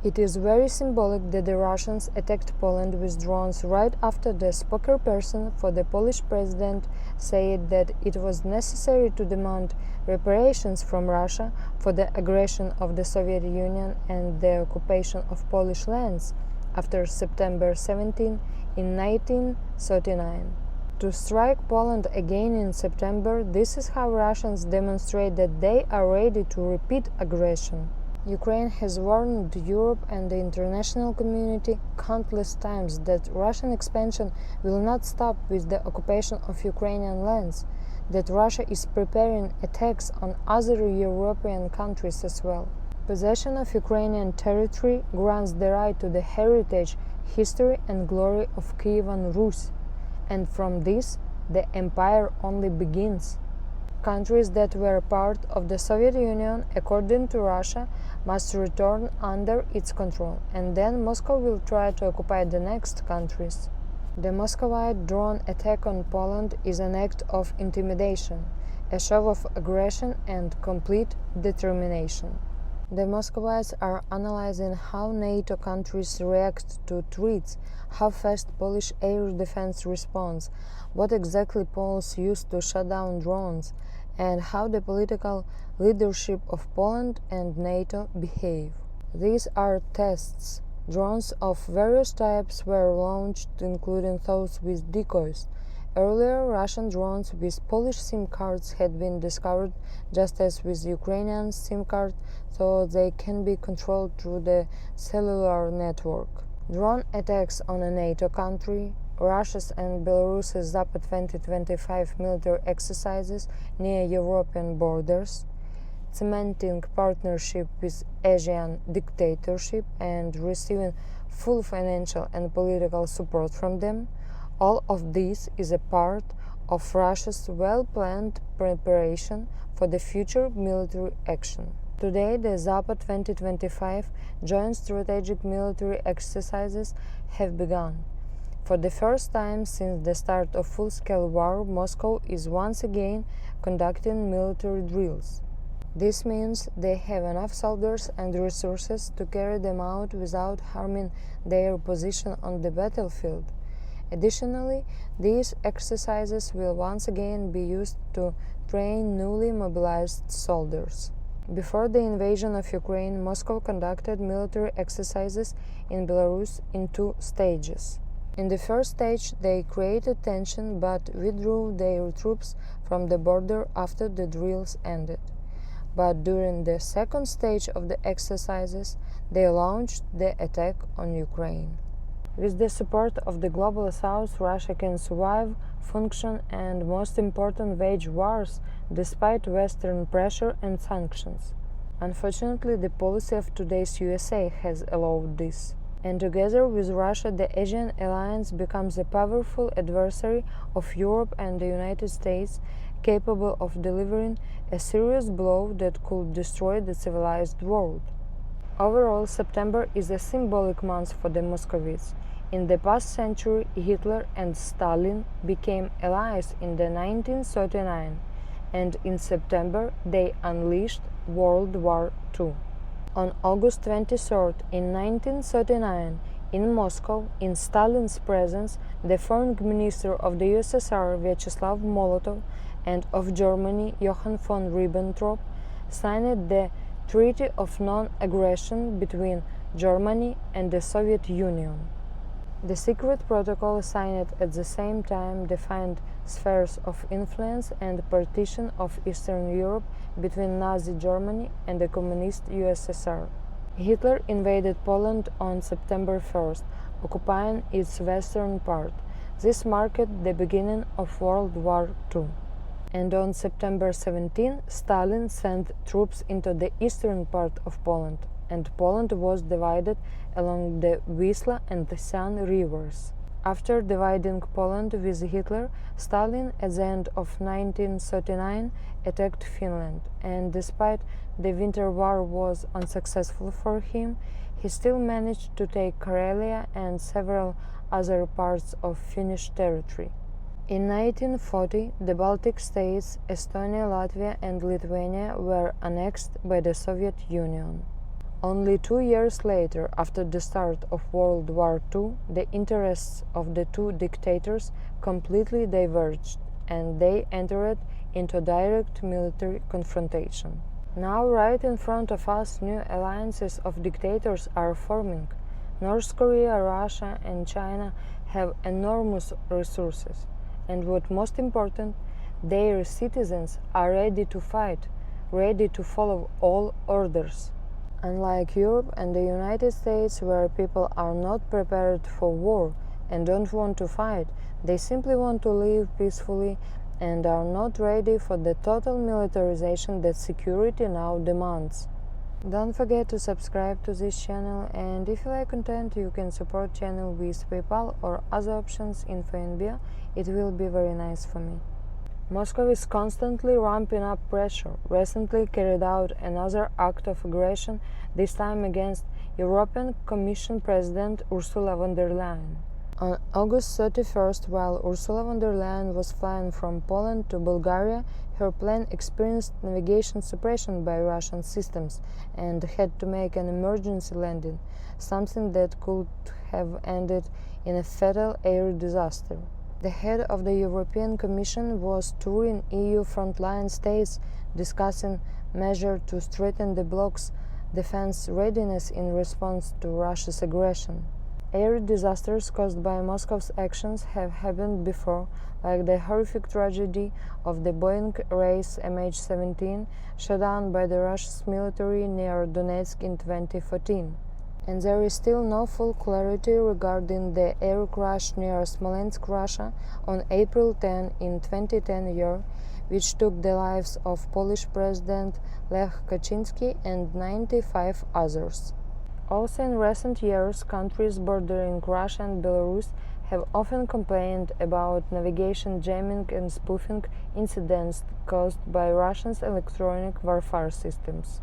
It is very symbolic that the Russians attacked Poland with drones right after the spokesperson for the Polish president said that it was necessary to demand reparations from Russia for the aggression of the Soviet Union and the occupation of Polish lands after September 17 in 1939. To strike Poland again in September, this is how Russians demonstrate that they are ready to repeat aggression. Ukraine has warned Europe and the international community countless times that Russian expansion will not stop with the occupation of Ukrainian lands, that Russia is preparing attacks on other European countries as well. Possession of Ukrainian territory grants the right to the heritage, history and glory of Kievan Rus, and from this the empire only begins. Countries that were part of the Soviet Union, according to Russia, must return under its control, and then Moscow will try to occupy the next countries. The Muscovite drone attack on Poland is an act of intimidation, a show of aggression and complete determination. The Muscovites are analyzing how NATO countries react to threats, how fast Polish air defense responds, what exactly Poles use to shut down drones, and how the political leadership of Poland and NATO behave. These are tests. Drones of various types were launched, including those with decoys. Earlier, Russian drones with Polish SIM cards had been discovered, just as with Ukrainian SIM card, so they can be controlled through the cellular network. Drone attacks on a NATO country, Russia's and Belarus's Zapad 2025 military exercises near European borders, cementing partnership with Asian dictatorship and receiving full financial and political support from them. All of this is a part of Russia's well-planned preparation for the future military action. Today, the Zapad 2025 joint strategic military exercises have begun. For the first time since the start of full-scale war, Moscow is once again conducting military drills. This means they have enough soldiers and resources to carry them out without harming their position on the battlefield. Additionally, these exercises will once again be used to train newly mobilized soldiers. Before the invasion of Ukraine, Moscow conducted military exercises in Belarus in two stages. In the first stage, they created tension but withdrew their troops from the border after the drills ended. But during the second stage of the exercises, they launched the attack on Ukraine. With the support of the global South, Russia can survive, function, and, most important, wage wars despite Western pressure and sanctions. Unfortunately, the policy of today's USA has allowed this. And together with Russia, the Asian alliance becomes a powerful adversary of Europe and the United States, capable of delivering a serious blow that could destroy the civilized world. Overall, September is a symbolic month for the Muscovites. In the past century, Hitler and Stalin became allies in 1939, and in September they unleashed World War II. On August 23 in 1939, in Moscow, in Stalin's presence, the foreign minister of the USSR, Vyacheslav Molotov, and of Germany, Johann von Ribbentrop, signed the Treaty of Non-Aggression between Germany and the Soviet Union. The secret protocol signed at the same time defined spheres of influence and partition of Eastern Europe between Nazi Germany and the communist USSR. Hitler invaded Poland on September 1st, occupying its western part. This marked the beginning of World War II. And on September 17, Stalin sent troops into the eastern part of Poland, and Poland was divided along the Wisła and the San rivers. After dividing Poland with Hitler, Stalin, at the end of 1939, attacked Finland, and despite the Winter War was unsuccessful for him, he still managed to take Karelia and several other parts of Finnish territory. In 1940, the Baltic states, Estonia, Latvia, and Lithuania were annexed by the Soviet Union. Only 2 years later, after the start of World War II, the interests of the two dictators completely diverged, and they entered into direct military confrontation. Now, right in front of us, new alliances of dictators are forming. North Korea, Russia, and China have enormous resources, and what most important, their citizens are ready to fight, ready to follow all orders. Unlike Europe and the United States, where people are not prepared for war and don't want to fight, they simply want to live peacefully and are not ready for the total militarization that security now demands. Don't forget to subscribe to this channel, and if you like content, you can support channel with PayPal or other options info in bio. It will be very nice for me. Moscow is constantly ramping up pressure, recently carried out another act of aggression, this time against European Commission President Ursula von der Leyen. On August 31st, while Ursula von der Leyen was flying from Poland to Bulgaria, her plane experienced navigation suppression by Russian systems and had to make an emergency landing, something that could have ended in a fatal air disaster. The head of the European Commission was touring EU frontline states, discussing measures to strengthen the bloc's defense readiness in response to Russia's aggression. Air disasters caused by Moscow's actions have happened before, like the horrific tragedy of the Boeing race MH17 shot down by the Russian military near Donetsk in 2014. And there is still no full clarity regarding the air crash near Smolensk, Russia, on April 10 in 2010 year, which took the lives of Polish President Lech Kaczynski and 95 others. Also in recent years, countries bordering Russia and Belarus have often complained about navigation jamming and spoofing incidents caused by Russia's electronic warfare systems.